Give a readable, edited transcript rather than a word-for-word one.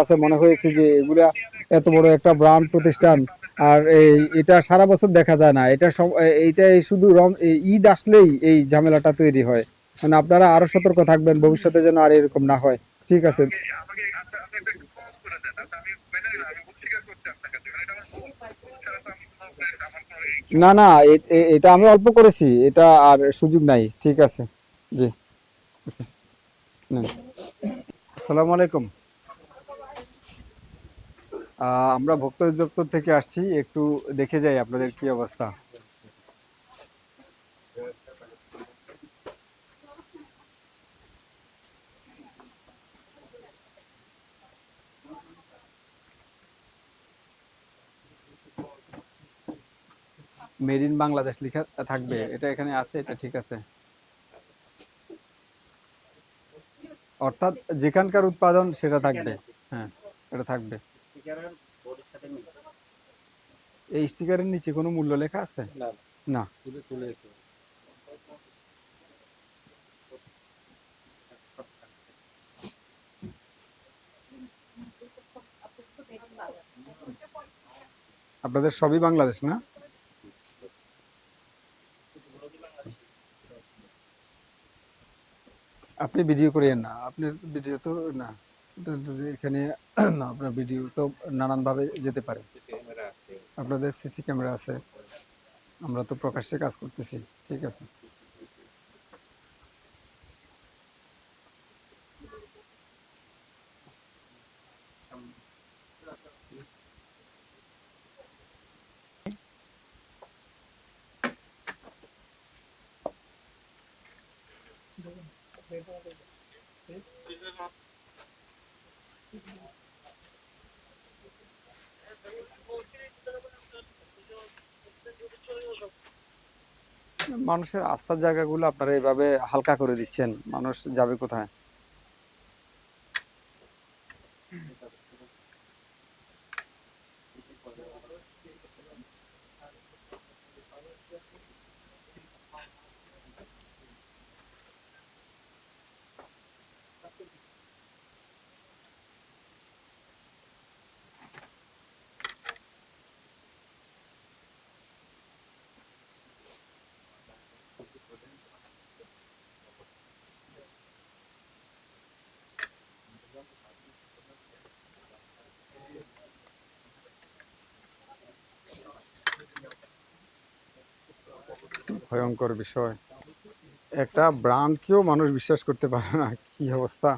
কাছে মনে হয়েছে যে এগুলা এত বড় একটা ব্র্যান্ড প্রতিষ্ঠান, আর এটা সারা বছর দেখা যায় না। এইটা শুধু ঈদ আসলেই এই ঝামেলাটা তৈরি হয়। মানে আপনারা আরো সতর্ক থাকবেন ভবিষ্যতে যেন আর এরকম না হয়। ঠিক আছে। না না, এটা আমি অল্প করেছি, এটা আর সুযোগ নাই। ঠিক আছে। জি। নেন। আসসালামু আলাইকুম। আমরা ভোক্তা অধিদপ্তর থেকে আসছি, একটু দেখে যাই আপনাদের কি অবস্থা। মেড ইন বাংলাদেশ লেখা থাকবে, এটা এখানে আছে, এটা ঠিক আছে। অর্থাৎ যেখানকার উৎপাদন সেটা থাকবে। হ্যাঁ, এটা থাকবে। এই স্টিকারের নিচে কোনো মূল্য লেখা আছে? না। আপনাদের সবই বাংলাদেশ না? আপনি ভিডিও করিয়েন না, আপনার ভিডিও তো না। এখানে না, আপনার ভিডিও তো নানান ভাবে যেতে পারে। আপনাদের সিসি ক্যামেরা আছে, আমরা তো প্রকাশ্যে কাজ করতেছি। ঠিক আছে। মানুষের আস্থার জায়গাগুলো আপনারা এভাবে হালকা করে দিচ্ছেন, মানুষ যাবে কোথায়? ভয়ঙ্কর বিষয়। একটা ব্র্যান্ডকেও মানুষ বিশ্বাস করতে পারে না, কি অবস্থা।